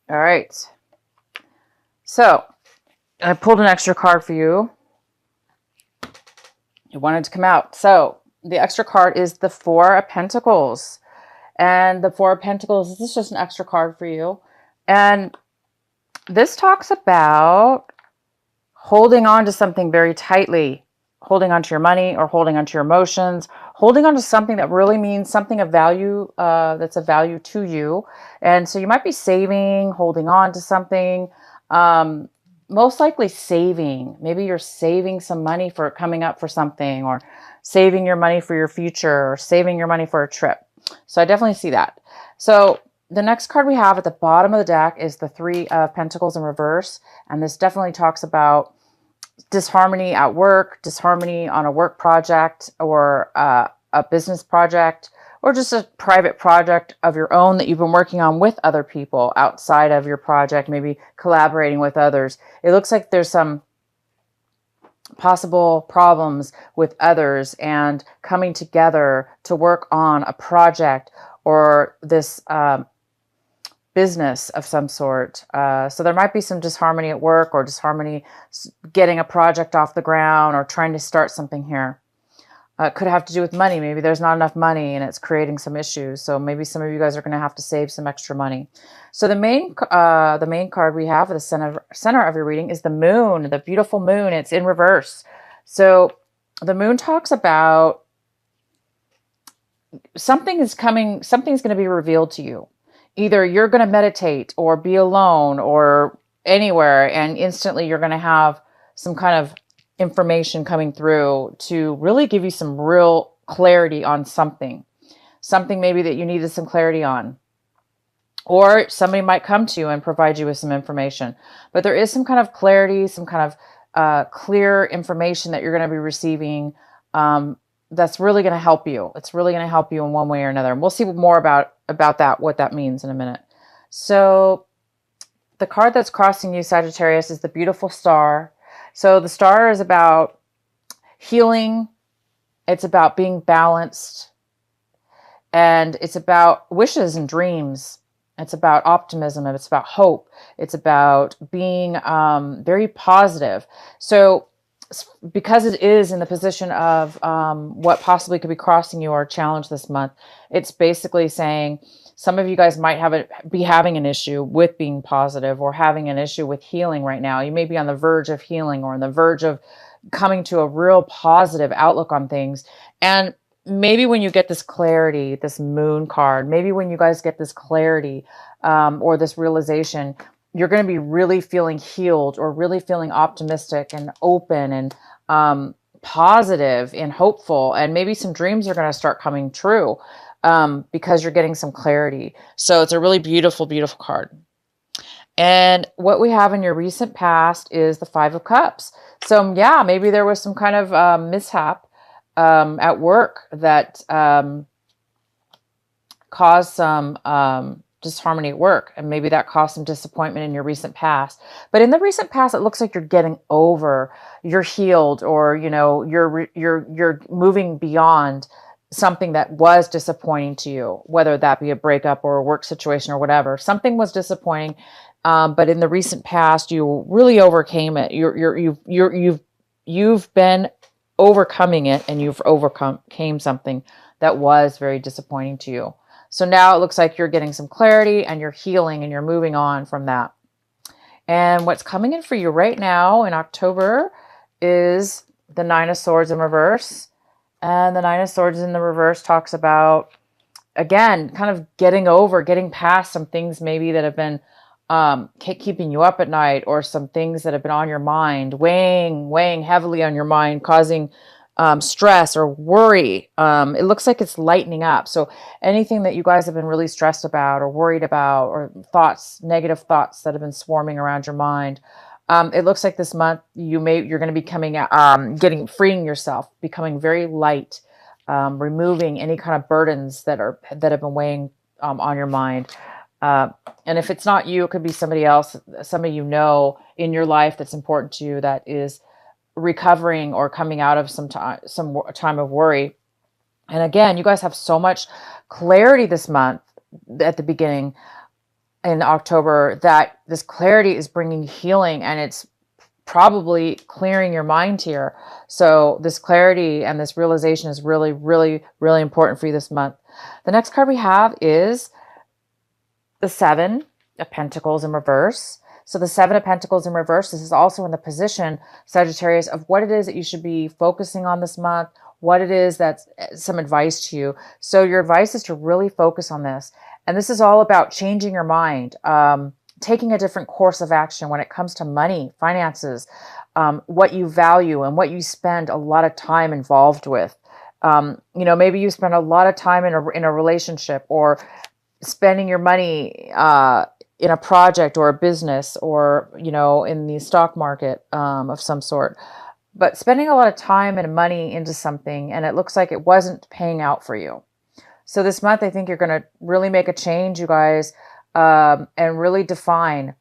All right. So I pulled an extra card for you. You wanted to come out. So the extra card is the Four of Pentacles. And the Four of Pentacles, this is just an extra card for you. And this talks about holding on to something very tightly, holding on to your money or holding on to your emotions, holding on to something that really means something of value, that's of value to you. And so you might be saving, holding on to something, most likely saving. Maybe you're saving some money for coming up for something, or saving your money for your future, or saving your money for a trip. So I definitely see that. So the next card we have at the bottom of the deck is the Three of Pentacles in reverse. And this definitely talks about disharmony at work, disharmony on a work project, or a business project, or just a private project of your own that you've been working on with other people outside of your project, maybe collaborating with others. It looks like there's some possible problems with others and coming together to work on a project or this business of some sort. So there might be some disharmony at work, or disharmony getting a project off the ground, or trying to start something here. It could have to do with money. Maybe there's not enough money and it's creating some issues. So maybe some of you guys are going to have to save some extra money. So the main card we have at the center of your reading is the Moon, the beautiful Moon. It's in reverse. So the Moon talks about something is coming, something's going to be revealed to you. Either you're going to meditate or be alone or anywhere, and instantly you're going to have some kind of information coming through to really give you some real clarity on something maybe that you needed some clarity on, or somebody might come to you and provide you with some information. But there is some kind of clarity, some kind of clear information that you're going to be receiving, that's really going to help you. It's really going to help you in one way or another. And we'll see more about that, what that means in a minute. So the card that's crossing you, Sagittarius, is the beautiful Star. So the Star is about healing. It's about being balanced. And it's about wishes and dreams. It's about optimism. It's about hope. It's about being very positive. So because it is in the position of what possibly could be crossing you or a challenge this month, it's basically saying some of you guys might be having an issue with being positive, or having an issue with healing right now. You may be on the verge of healing, or on the verge of coming to a real positive outlook on things. And maybe when you get this clarity, this Moon card, maybe when you guys get this clarity or this realization, you're going to be really feeling healed, or really feeling optimistic and open and positive and hopeful. And maybe some dreams are going to start coming true because you're getting some clarity. So it's a really beautiful, beautiful card. And what we have in your recent past is the Five of Cups. So yeah, maybe there was some kind of mishap at work that caused some disharmony at work, and maybe that caused some disappointment in your recent past. But in the recent past, it looks like you're getting over, you're healed, or you're moving beyond something that was disappointing to you, whether that be a breakup or a work situation or whatever. Something was disappointing, but in the recent past, you really overcame it. You've been overcoming it, and you've overcame something that was very disappointing to you. So now it looks like you're getting some clarity, and you're healing, and you're moving on from that. And what's coming in for you right now in October is the Nine of Swords in reverse. And the Nine of Swords in the reverse talks about, again, kind of getting past some things maybe that have been keeping you up at night, or some things that have been on your mind, weighing heavily on your mind, causing stress or worry. It looks like it's lightening up. So anything that you guys have been really stressed about or worried about, or negative thoughts that have been swarming around your mind, it looks like this month you're going to be freeing yourself, becoming very light, removing any kind of burdens that have been weighing on your mind. And if it's not you, it could be somebody else, somebody you know in your life that's important to you, that is recovering or coming out of some time of worry. And again, you guys have so much clarity this month at the beginning. in October, that this clarity is bringing healing, and it's probably clearing your mind here. So this clarity and this realization is really, really, really important for you this month. The next card we have is the Seven of Pentacles in reverse. So the Seven of Pentacles in reverse, this is also in the position, Sagittarius, of what it is that you should be focusing on this month, what it is that's some advice to you. So your advice is to really focus on this. And this is all about changing your mind, taking a different course of action when it comes to money, finances, what you value and what you spend a lot of time involved with. Maybe you spend a lot of time in a relationship, or spending your money in a project or a business, or, in the stock market of some sort. But spending a lot of time and money into something, and it looks like it wasn't paying out for you. So this month, I think you're going to really make a change, you guys, and really define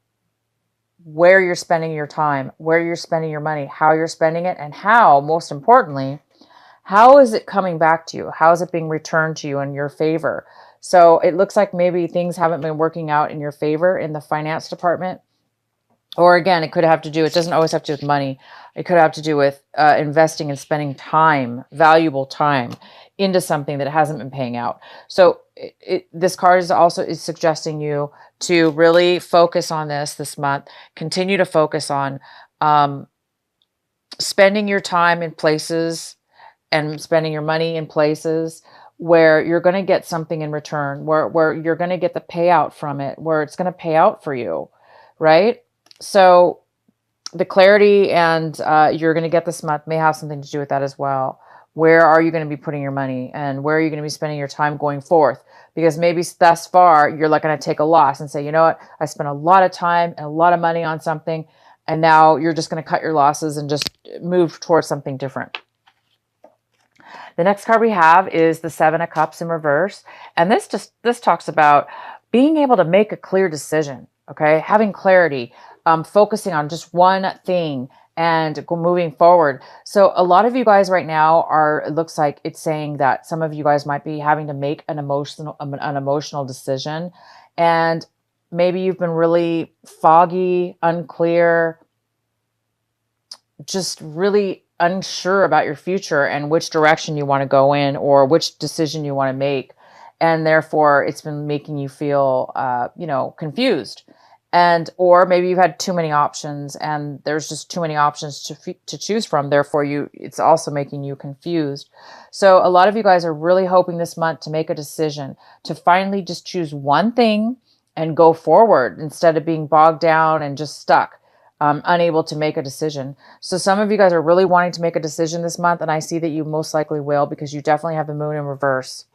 where you're spending your time, where you're spending your money, how you're spending it, and how, most importantly, how is it coming back to you? How is it being returned to you in your favor? So it looks like maybe things haven't been working out in your favor in the finance department. Or again, it doesn't always have to do with money. It could have to do with investing and spending time, valuable time, into something that hasn't been paying out. So this card is suggesting you to really focus on this month. Continue to focus on spending your time in places and spending your money in places where you're going to get something in return, where you're going to get the payout from it, where it's going to pay out for you, right? So the clarity and you're going to get this month may have something to do with that as well. Where are you going to be putting your money, and where are you going to be spending your time going forth? Because maybe thus far you're like going to take a loss and say, you know what, I spent a lot of time and a lot of money on something, and now you're just going to cut your losses and just move towards something different. The next card we have is the Seven of Cups in reverse. And this talks about being able to make a clear decision, okay? Having clarity, focusing on just one thing and moving forward. So a lot of you guys right now it looks like it's saying that some of you guys might be having to make an emotional decision. And maybe you've been really foggy, unclear, just really unsure about your future and which direction you want to go in, or which decision you want to make. And therefore it's been making you feel, confused. Or maybe you've had too many options and there's just too many options to choose from. Therefore it's also making you confused. So a lot of you guys are really hoping this month to make a decision, to finally just choose one thing and go forward instead of being bogged down and just stuck. Unable to make a decision. So some of you guys are really wanting to make a decision this month, and I see that you most likely will, because you definitely have the moon in reverse.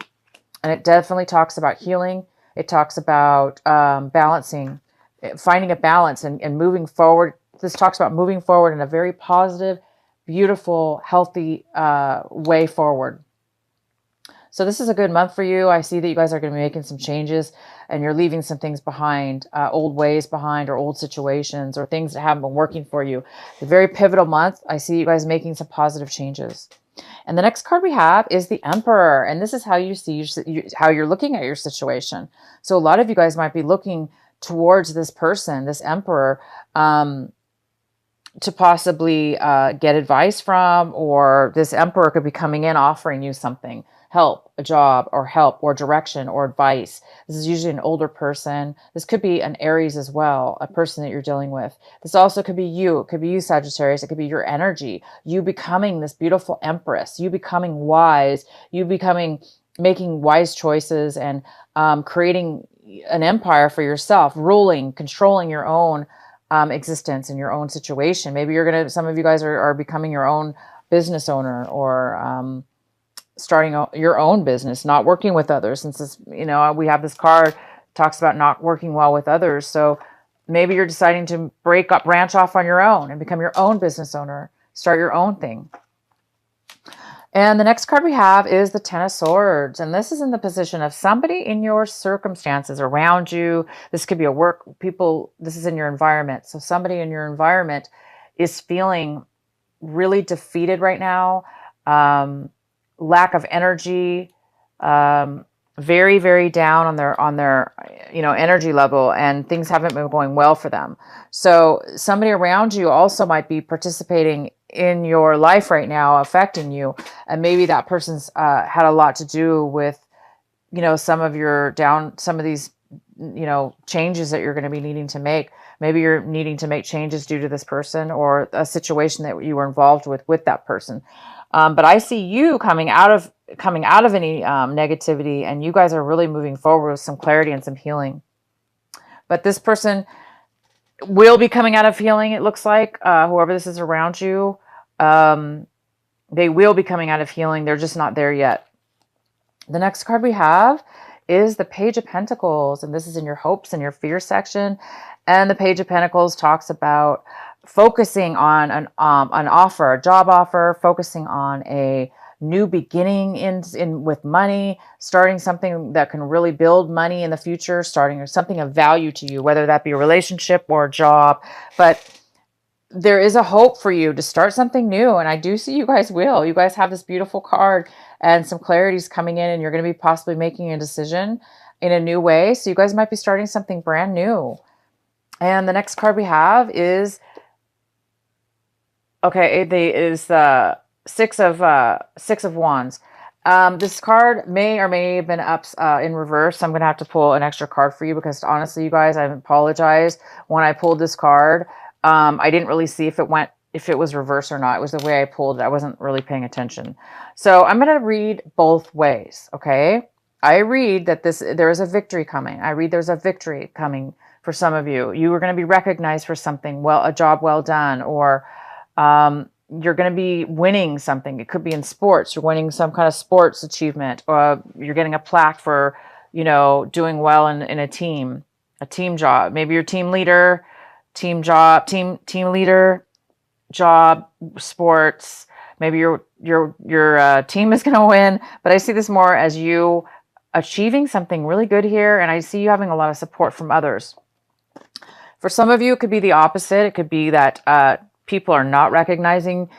And it definitely talks about healing. It talks about balancing, finding a balance and moving forward. This talks about moving forward in a very positive, beautiful, healthy way forward. So this is a good month for you. I see that you guys are going to be making some changes, and you're leaving some things behind, old ways behind, or old situations, or things that haven't been working for you. A very pivotal month. I see you guys making some positive changes. And the next card we have is the Emperor. And this is how you see how you're looking at your situation. So a lot of you guys might be looking towards this person, this Emperor, to possibly get advice from, or this Emperor could be coming in offering you something. Help, a job, or direction, or advice. This is usually an older person. This could be an Aries as well, a person that you're dealing with. This also could be you. It could be you, Sagittarius. It could be your energy. You becoming this beautiful Empress. You becoming wise. You making wise choices and creating an empire for yourself, ruling, controlling your own existence and your own situation. Maybe some of you guys are becoming your own business owner, or starting your own business, not working with others. Since this, we have this card talks about not working well with others. So maybe you're deciding to branch off on your own and become your own business owner, start your own thing. And the next card we have is the Ten of Swords. And this is in the position of somebody in your circumstances around you. This could be this is in your environment. So somebody in your environment is feeling really defeated right now. Lack of energy, very, very down on their, energy level, and things haven't been going well for them. So somebody around you also might be participating in your life right now, affecting you. And maybe that person's had a lot to do with, some of some of these, changes that you're going to be needing to make. Maybe you're needing to make changes due to this person or a situation that you were involved with that person. But I see you coming out of any negativity, and you guys are really moving forward with some clarity and some healing. But this person will be coming out of healing. It looks like whoever this is around you, they will be coming out of healing. They're just not there yet. The next card we have is the Page of Pentacles, and this is in your hopes and your fear section. And the Page of Pentacles talks about focusing on an offer, a job offer, focusing on a new beginning in with money, starting something that can really build money in the future, starting something of value to you, whether that be a relationship or a job. But there is a hope for you to start something new. And I do see you guys will. You guys have this beautiful card and some clarity is coming in, and you're going to be possibly making a decision in a new way. So you guys might be starting something brand new. And the next card we have is, the Six of Wands. This card may or may have been up in reverse. So I'm going to have to pull an extra card for you, because honestly, you guys, I apologize. When I pulled this card, I didn't really see if it was reverse or not. It was the way I pulled it. I wasn't really paying attention. So I'm going to read both ways. Okay. I read that there is a victory coming. I read there's a victory coming for some of you. You are going to be recognized for something, a job well done, or you're going to be winning something. It could be in sports. You're winning some kind of sports achievement, or you're getting a plaque for, doing well in a team job. Maybe you're team leader, team leader, job, sports. Maybe your team is going to win, but I see this more as you achieving something really good here. And I see you having a lot of support from others. For some of you, it could be the opposite. It could be that people are not recognizing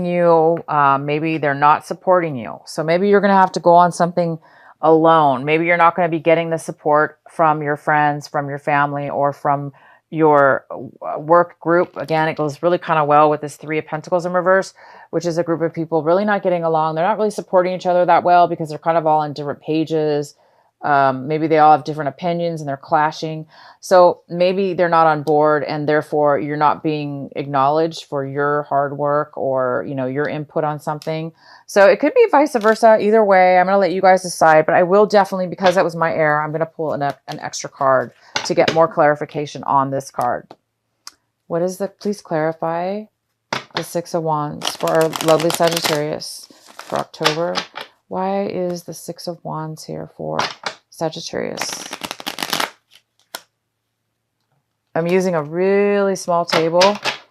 you. Maybe they're not supporting you. So maybe you're going to have to go on something alone. Maybe you're not going to be getting the support from your friends, from your family, or from your work group. Again, it goes really kind of well with this Three of Pentacles in reverse, which is a group of people really not getting along. They're not really supporting each other that well, because they're kind of all on different pages. Maybe they all have different opinions and they're clashing. So maybe they're not on board, and therefore you're not being acknowledged for your hard work or, your input on something. So it could be vice versa. Either way, I'm going to let you guys decide, but I will definitely, because that was my error, I'm going to pull an extra card to get more clarification on this card. Please clarify the Six of Wands for our lovely Sagittarius for October. Why is the Six of Wands here for Sagittarius? I'm using a really small table.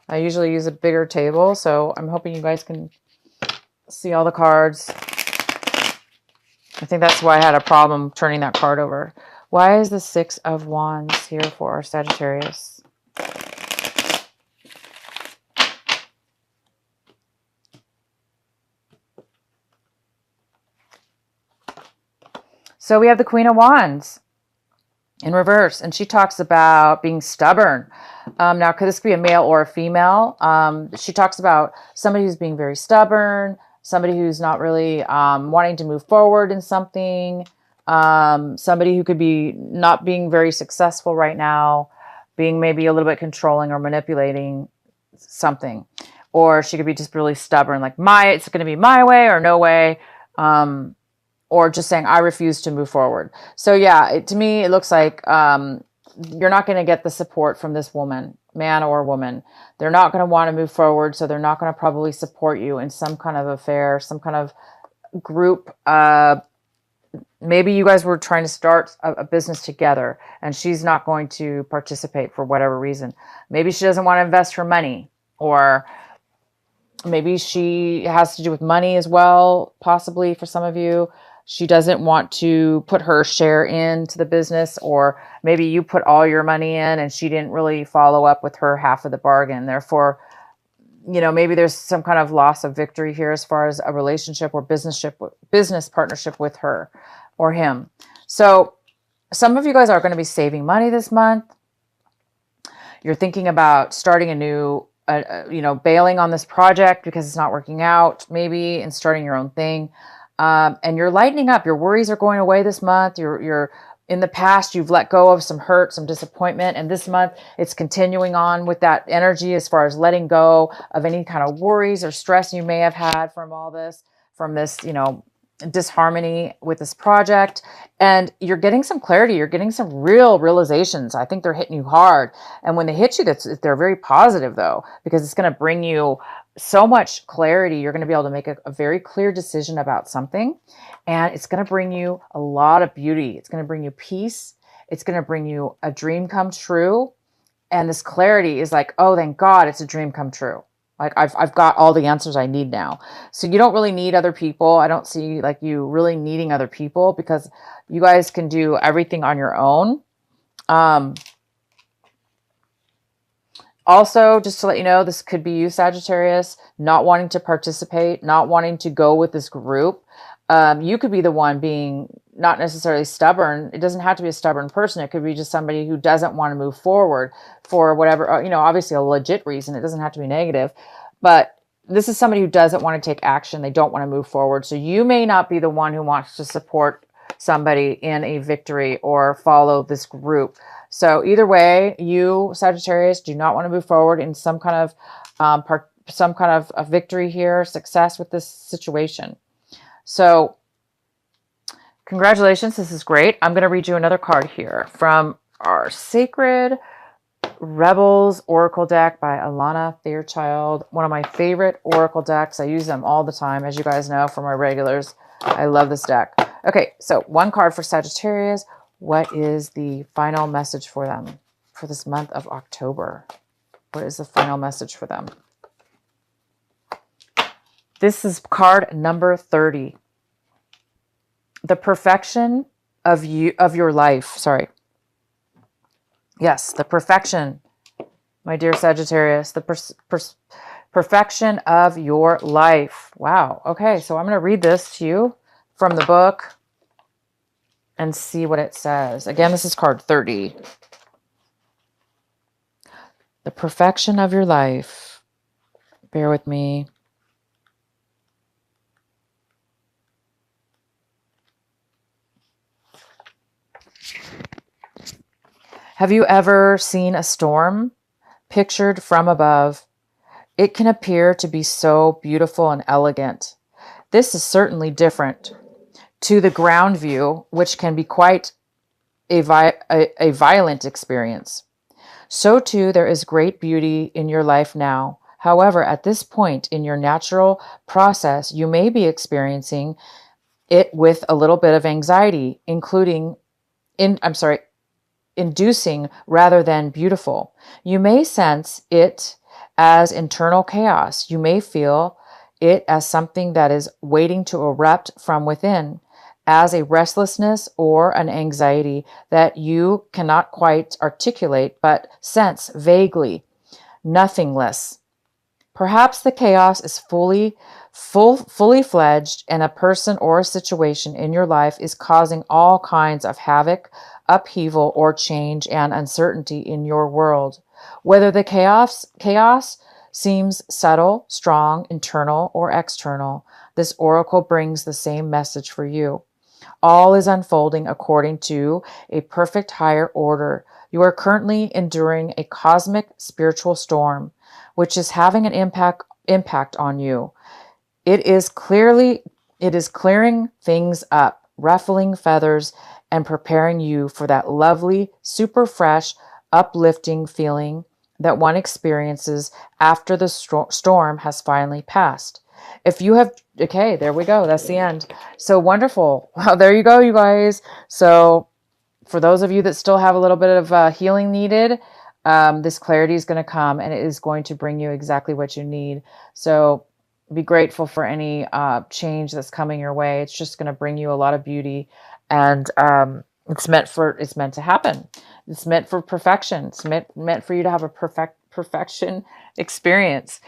I usually use a bigger table, so I'm hoping you guys can see all the cards. I think that's why I had a problem turning that card over. Why is the Six of Wands here for our Sagittarius? So we have the Queen of Wands in reverse, and she talks about being stubborn. Now, this could be a male or a female. She talks about somebody who's being very stubborn, somebody who's not really wanting to move forward in something, somebody who could be not being very successful right now, being maybe a little bit controlling or manipulating something. Or she could be just really stubborn, like it's going to be my way or no way. Or just saying, I refuse to move forward. So yeah, to me, it looks like you're not going to get the support from this woman, man or woman. They're not going to want to move forward, so they're not going to probably support you in some kind of affair, some kind of group. Maybe you guys were trying to start a business together, and she's not going to participate for whatever reason. Maybe she doesn't want to invest her money, or maybe she has to do with money as well, possibly for some of you. She doesn't want to put her share into the business, or maybe you put all your money in and she didn't really follow up with her half of the bargain. Therefore, you know, maybe there's some kind of loss of victory here as far as a relationship or business partnership with her or him. So some of you guys are going to be saving money this month. You're thinking about starting a new, you know, bailing on this project because it's not working out, maybe, and starting your own thing. And you're lightening up. Your worries are going away this month. You're in the past, you've let go of some hurt, some disappointment. And this month, it's continuing on with that energy as far as letting go of any kind of worries or stress you may have had from this, you know, disharmony with this project. And you're getting some clarity. You're getting some real realizations. I think they're hitting you hard. And when they hit you, they're very positive, though, because it's going to bring you so much clarity. You're going to be able to make a very clear decision about something, and it's going to bring you a lot of beauty. It's going to bring you peace. It's going to bring you a dream come true. And this clarity is like, oh, thank God it's a dream come true. Like I've got all the answers I need now. So you don't really need other people. I don't see like you really needing other people, because you guys can do everything on your own. Also, just to let you know, this could be you, Sagittarius, not wanting to participate, not wanting to go with this group. You could be the one being not necessarily stubborn. It doesn't have to be a stubborn person. It could be just somebody who doesn't want to move forward for whatever, you know, obviously a legit reason. It doesn't have to be negative, but this is somebody who doesn't want to take action. They don't want to move forward. So you may not be the one who wants to support somebody in a victory or follow this group. So either way, you, Sagittarius, do not want to move forward in some kind of a victory here, success with this situation. So congratulations. This is great. I'm going to read you another card here from our Sacred Rebels Oracle deck by Alana Fairchild. One of my favorite Oracle decks. I use them all the time, as you guys know, for my regulars. I love this deck. Okay, so one card for Sagittarius. What is the final message for them for this month of October? What is the final message for them? This is card number 30. The perfection of your life. Sorry. Yes, the perfection, my dear Sagittarius. The perfection of your life. Wow. Okay, so I'm going to read this to you from the book and see what it says. Again, this is card 30. The perfection of your life. Bear with me. Have you ever seen a storm pictured from above? It can appear to be so beautiful and elegant. This is certainly different to the ground view, which can be quite a violent experience. So too, there is great beauty in your life now. However, at this point in your natural process, you may be experiencing it with a little bit of anxiety, inducing rather than beautiful. You may sense it as internal chaos. You may feel it as something that is waiting to erupt from within, as a restlessness or an anxiety that you cannot quite articulate but sense vaguely, nothingless. Perhaps the chaos is fully fledged, and a person or a situation in your life is causing all kinds of havoc, upheaval, or change and uncertainty in your world. Whether the chaos seems subtle, strong, internal, or external, this oracle brings the same message for you. All is unfolding according to a perfect higher order. You are currently enduring a cosmic spiritual storm, which is having an impact on you. It is clearing things up, ruffling feathers, and preparing you for that lovely, super fresh, uplifting feeling that one experiences after the storm has finally passed. If you have, okay, there we go. That's the end. So wonderful. Well, there you go, you guys. So for those of you that still have a little bit of healing needed, this clarity is going to come, and it is going to bring you exactly what you need. So be grateful for any change that's coming your way. It's just going to bring you a lot of beauty, and it's meant to happen. It's meant for perfection. It's meant for you to have a perfection experience.